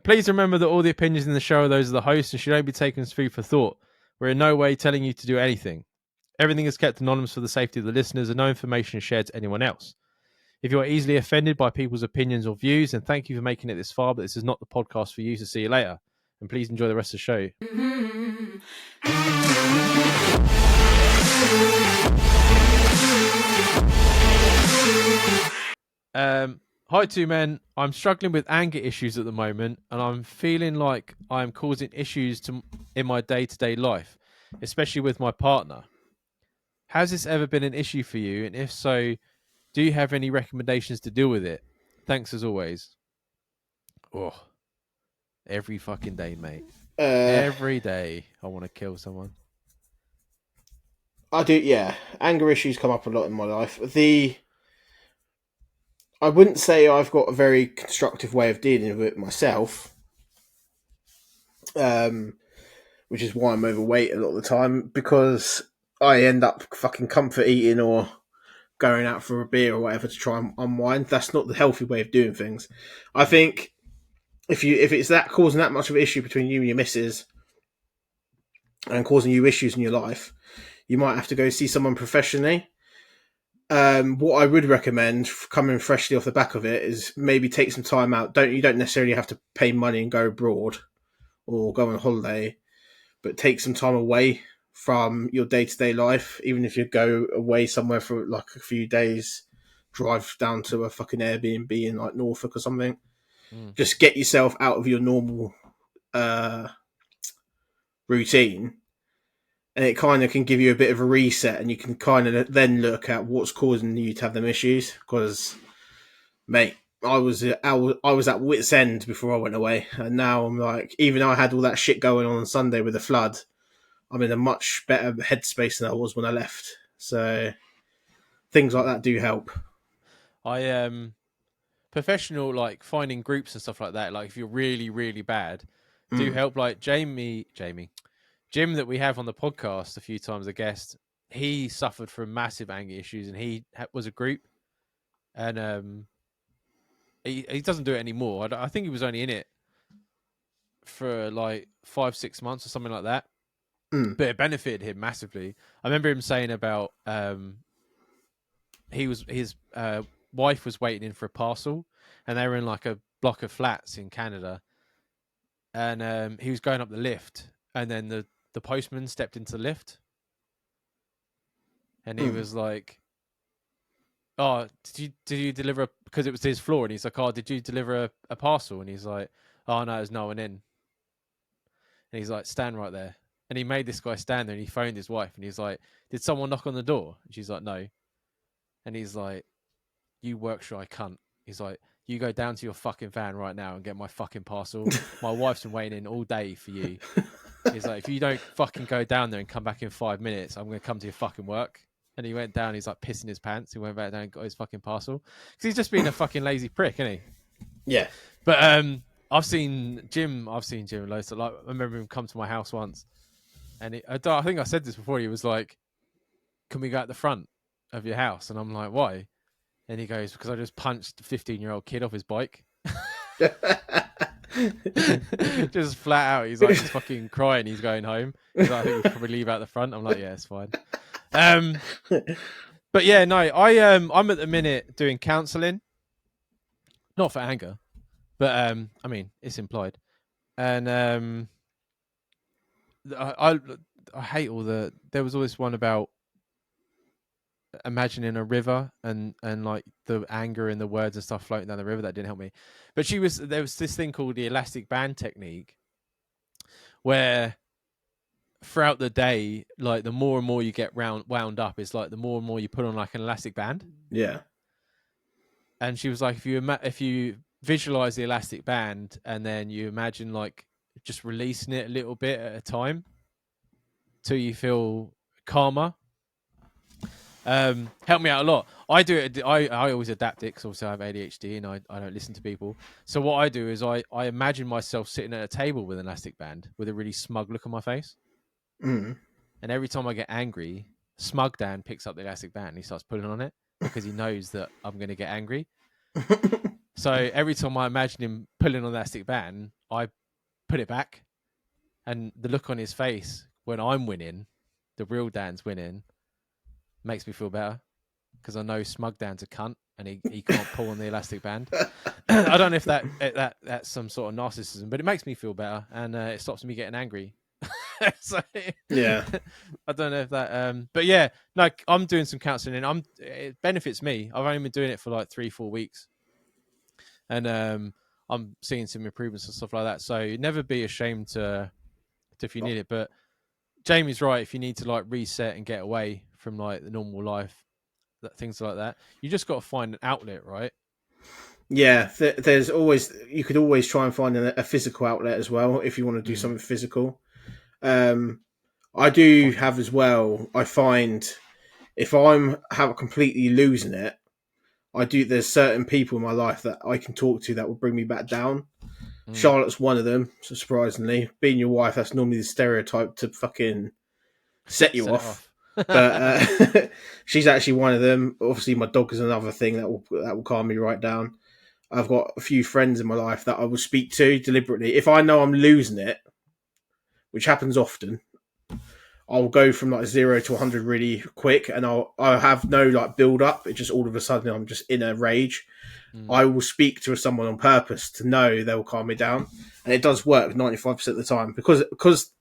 Please remember that all the opinions in the show are those of the host and should only be taken as food for thought. We're in no way telling you to do anything. Everything is kept anonymous for the safety of the listeners and no information is shared to anyone else. If you are easily offended by people's opinions or views, then thank you for making it this far, but this is not the podcast for you. So see you later. And please enjoy the rest of the show. Hi, two men. I'm struggling with anger issues at the moment, and I'm feeling like I'm causing issues in my day-to-day life, especially with my partner. Has this ever been an issue for you? And if so, do you have any recommendations to deal with it? Thanks as always. Oh, every fucking day, mate. Every day I want to kill someone. I do, yeah. Anger issues come up a lot in my life. I wouldn't say I've got a very constructive way of dealing with it myself, which is why I'm overweight a lot of the time, because I end up fucking comfort eating or going out for a beer or whatever to try and unwind. That's not the healthy way of doing things. I think if it's that causing that much of an issue between you and your missus and causing you issues in your life, you might have to go see someone professionally. What I would recommend, coming freshly off the back of it, is maybe take some time out. You don't necessarily have to pay money and go abroad or go on holiday, but take some time away from your day-to-day life. Even if you go away somewhere for like a few days, drive down to a fucking Airbnb in like Norfolk or something. Just get yourself out of your normal routine, and it kind of can give you a bit of a reset, and you can kind of then look at what's causing you to have them issues. Because, mate, I was at wit's end before I went away, and now I'm like, even though I had all that shit going on Sunday with the flood, I'm in a much better headspace than I was when I left. So things like that do help. Professional, like finding groups and stuff like that, like if you're really, really bad, do help. Like Jim that we have on the podcast a few times, a guest, he suffered from massive anger issues and he was a group, and he doesn't do it anymore. I think he was only in it for like 5-6 months or something like that, but it benefited him massively. I remember him saying about his wife was waiting in for a parcel, and they were in like a block of flats in Canada, and he was going up the lift, and then the postman stepped into the lift, and he was like, "Oh, did you deliver because it was his floor?" And he's like, "Oh, did you deliver a parcel?" And he's like, "Oh no, there's no one in." And he's like, "Stand right there." And he made this guy stand there, and he phoned his wife, and he's like, "Did someone knock on the door?" And she's like, "No." And he's like, "You work shy cunt." He's like, "You go down to your fucking van right now and get my fucking parcel. My wife's been waiting in all day for you." He's like, "If you don't fucking go down there and come back in 5 minutes, I'm going to come to your fucking work." And he went down, he's like pissing his pants. He went back down and got his fucking parcel. Because he's just being a fucking lazy prick, isn't he? Yeah. But I've seen Jim loads. So, like, I remember him come to my house once. And I think I said this before. He was like, "Can we go at the front of your house?" And I'm like, "Why?" And he goes, "Because I just punched a 15-year-old kid off his bike." Just flat out. He's like, he's fucking crying. He's going home. He's like, "I think we should probably leave out the front." I'm like, "Yeah, it's fine." But yeah, no, I'm at the minute doing counselling, not for anger, but I mean, it's implied, and I hate all the. There was always one about imagining a river and like the anger in the words and stuff floating down the river. That didn't help me. But there was this thing called the elastic band technique, where throughout the day, like the more and more you get wound up, it's like the more and more you put on like an elastic band. Yeah. And she was like, if you visualize the elastic band and then you imagine like just releasing it a little bit at a time till you feel calmer. Helped me out a lot. I do it. I always adapt it because obviously I have ADHD and I don't listen to people. So what I do is I imagine myself sitting at a table with an elastic band with a really smug look on my face. And every time I get angry, smug Dan picks up the elastic band and he starts pulling on it because he knows that I'm going to get angry. So every time I imagine him pulling on the elastic band, I put it back, and the look on his face when I'm winning, the real Dan's winning, makes me feel better because I know smug Dan's a cunt and he can't pull on the elastic band. I don't know if that's some sort of narcissism, but it makes me feel better and it stops me getting angry. So, Yeah. I don't know if that but yeah, like I'm doing some counseling and it benefits me. I've only been doing it for like 3-4 weeks, and I'm seeing some improvements and stuff like that. So never be ashamed to if you need it. But Jamie's right. If you need to like reset and get away from like the normal life, things like that, you just got to find an outlet, right? Yeah, there's always, you could always try and find a physical outlet as well if you want to do something physical. I do have as well. I find if I'm completely losing it, there's certain people in my life that I can talk to that will bring me back down. Charlotte's one of them, so surprisingly. Being your wife, that's normally the stereotype to fucking set you off. But she's actually one of them. Obviously, my dog is another thing that will calm me right down. I've got a few friends in my life that I will speak to deliberately. If I know I'm losing it, which happens often, I'll go from like 0 to 100 really quick, and I'll have no like build up. It just all of a sudden I'm just in a rage. I will speak to someone on purpose to know they'll calm me down, and it does work 95% of the time because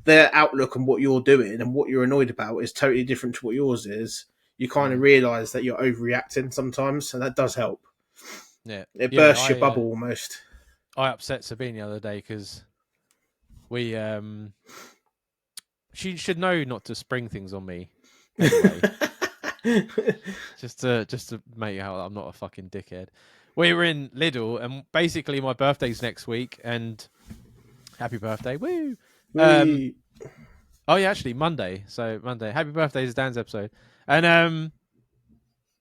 their outlook and what you're doing and what you're annoyed about is totally different to what yours is. You kind of realise that you're overreacting sometimes, and that does help. Yeah, it bursts your bubble almost. I upset Sabine the other day because we she should know not to spring things on me anyway. just to make out I'm not a fucking dickhead. We were in Lidl, and basically my birthday's next week, and happy birthday, woo! Oh yeah, actually Monday. So Monday, happy birthday is Dan's episode, and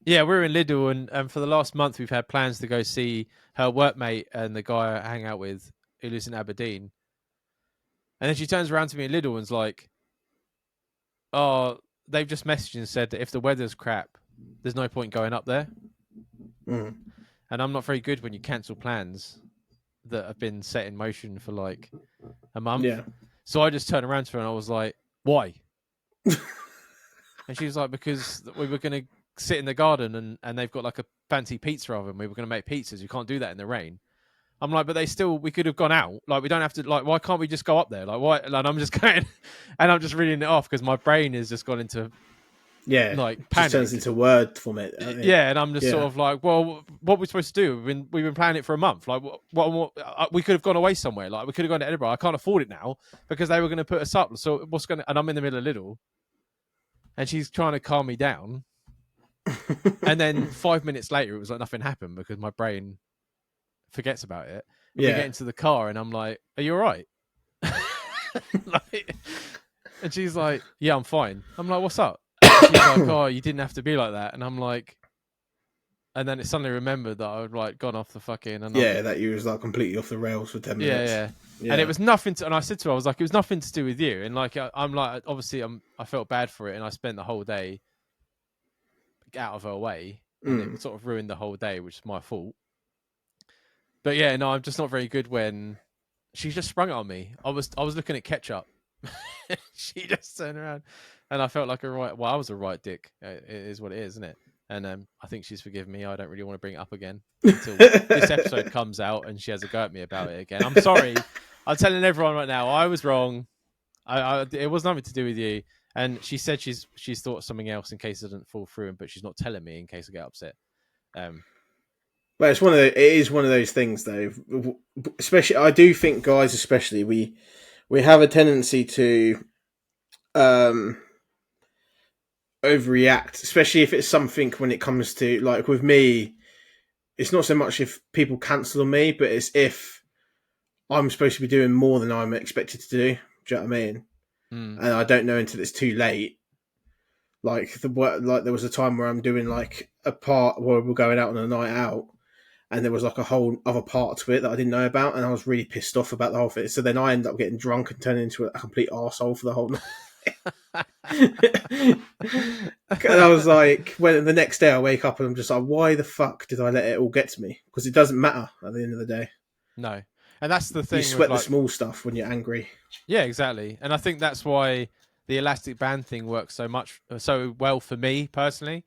yeah, we're in Lidl, and for the last month we've had plans to go see her workmate and the guy I hang out with who lives in Aberdeen. And then she turns around to me in Lidl and's like, "Oh, they've just messaged and said that if the weather's crap, there's no point going up there." And I'm not very good when you cancel plans that have been set in motion for like a month. Yeah. So I just turned around to her and I was like, "Why?" And she was like, "Because we were going to sit in the garden and they've got like a fancy pizza oven. We were going to make pizzas. You can't do that in the rain." I'm like, "But we could have gone out. Like, we don't have to, like, why can't we just go up there? Like, why?" And I'm just going, and I'm just reading it off because my brain has just gone into, like, panic. Just turns into word from it. Yeah. And I'm just sort of like, well, what are we supposed to do? We've been planning it for a month. Like, what we could have gone away somewhere. Like, we could have gone to Edinburgh. I can't afford it now because they were going to put us up. So and I'm in the middle of Lidl, and she's trying to calm me down. And then 5 minutes later, it was like nothing happened because my brain forgets about it. We get into the car and I'm like, "Are you all right?" Like, and she's like, "Yeah, I'm fine." I'm like, "What's up?" She's like, "Oh, you didn't have to be like that." And I'm like, and then it suddenly remembered that I had like gone off the fucking that you was like completely off the rails for 10 minutes. Yeah. And it was nothing to, and I said to her, I was like, "It was nothing to do with you." And like, I'm like, obviously I felt bad for it, and I spent the whole day out of her way, and it sort of ruined the whole day, which is my fault. But yeah, no, I'm just not very good when she just sprung it on me. I was looking at ketchup. She just turned around, and I felt like I was a right dick. It is what it is, isn't it? And I think she's forgiven me. I don't really want to bring it up again until this episode comes out and she has a go at me about it again. I'm sorry. I'm telling everyone right now, I was wrong. It was nothing to do with you. And she said she's thought something else in case it doesn't fall through, but she's not telling me in case I get upset. Well, it is one of those things, though. Especially, I do think guys, especially, we have a tendency to overreact, especially if it's something when it comes to, like, with me. It's not so much if people cancel on me, but it's if I'm supposed to be doing more than I'm expected to do. Do you know what I mean? And I don't know until it's too late. Like there was a time where I'm doing like a part where we're going out on a night out, and there was like a whole other part to it that I didn't know about, and I was really pissed off about the whole thing. So then I ended up getting drunk and turning into a complete arsehole for the whole night. And I was like, when the next day I wake up and I'm just like, why the fuck did I let it all get to me? Because it doesn't matter at the end of the day. No. And that's the You thing sweat with the small stuff when you're angry. Yeah, exactly. And I think that's why the elastic band thing works so well for me personally,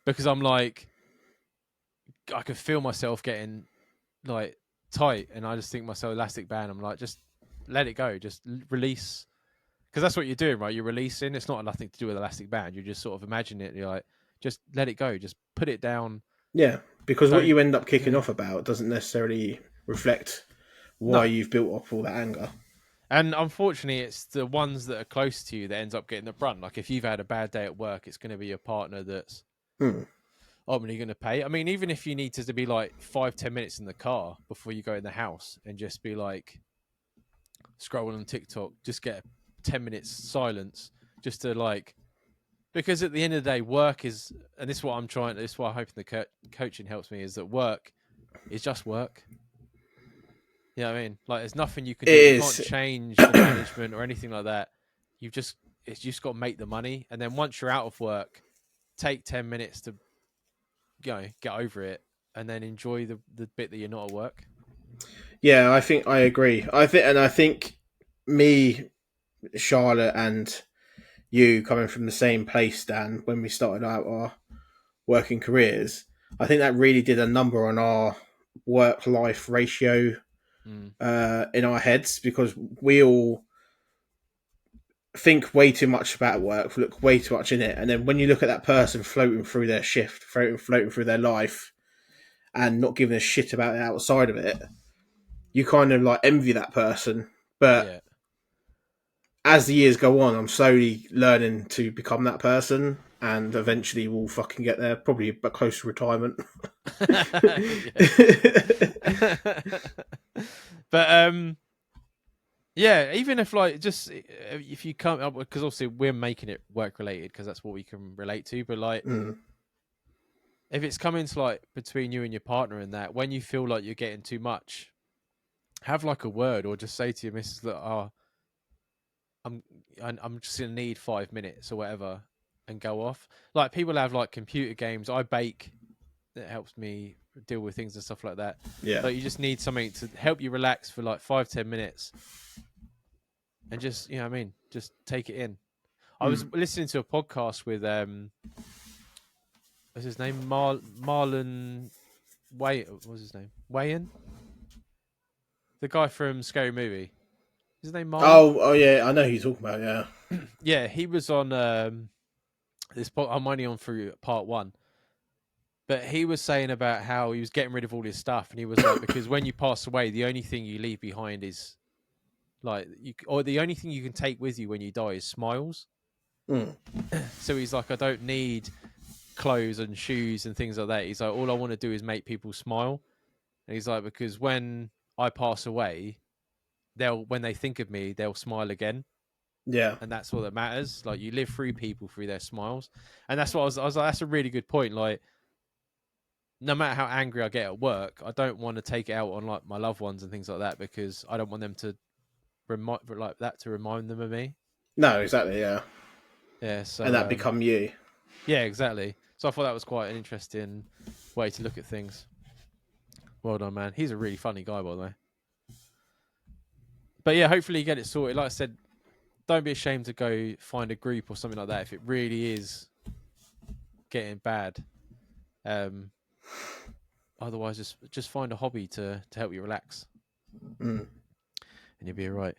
because I'm like, I can feel myself getting like tight, and I just think myself elastic band. I'm like, just let it go, just release, because that's what you're doing, right? You're releasing. It's not nothing to do with elastic band. You just sort of imagine it. You're like, just let it go, just put it down. Yeah, because what Don't. you end up kicking Yeah. off about doesn't necessarily reflect why No. you've built up all that anger. And unfortunately, it's the ones that are close to you that ends up getting the brunt. Like if you've had a bad day at work, it's going to be your partner that's ultimately going to pay. I mean, even if you need to be like 5-10 minutes in the car before you go in the house and just be like scrolling on TikTok, just get 10 minutes silence, just to like, because at the end of the day, work is, and this is what I'm trying. This is why I'm hoping the coaching helps me, is that work is just work. You know what I mean? Like, there's nothing you can do. You can't change the management or anything like that. It's just got to make the money, and then once you're out of work, take 10 minutes to get over it, and then enjoy the bit that you're not at work. Yeah, I think I agree. I think me, Charlotte, and you coming from the same place, Dan, when we started out our working careers, I think that really did a number on our work-life ratio in our heads, because we all think way too much about work, look way too much in it, and then when you look at that person floating through their shift, floating through their life, and not giving a shit about it outside of it, you kind of like envy that person. But as the years go on, I'm slowly learning to become that person, and eventually we'll fucking get there, probably but close to retirement. But yeah, even if like just if you come up, because obviously we're making it work related because that's what we can relate to, but like if it's coming to like between you and your partner and that, when you feel like you're getting too much, have like a word, or just say to your missus that, oh, I'm just gonna need 5 minutes or whatever, and go off. Like people have like computer games. I bake. That helps me deal with things and stuff like that. Yeah. Like you just need something to help you relax for like 5-10 minutes, and just just take it in. I was listening to a podcast with what's his name, Marlon what was his name, Wayans, the guy from Scary Movie. Is his name Marlon? Oh yeah, I know who you're talking about. Yeah. Yeah, he was on this. I'm only on through part 1. But he was saying about how he was getting rid of all his stuff, and he was like, because when you pass away, the only thing you leave behind is like or the only thing you can take with you when you die is smiles. So he's like, I don't need clothes and shoes and things like that. He's like, all I want to do is make people smile. And he's like, because when I pass away, when they think of me, they'll smile again. Yeah. And that's all that matters. Like you live through people through their smiles. And that's what I was like, that's a really good point. Like, no matter how angry I get at work, I don't want to take it out on like my loved ones and things like that, because I don't want them to remind them of me. No, exactly. Yeah. Yeah. So and that become you. Yeah, exactly. So I thought that was quite an interesting way to look at things. Well done, man. He's a really funny guy, by the way. But yeah, hopefully you get it sorted. Like I said, don't be ashamed to go find a group or something like that if it really is getting bad. Otherwise, just find a hobby to help you relax, and you'll be all right.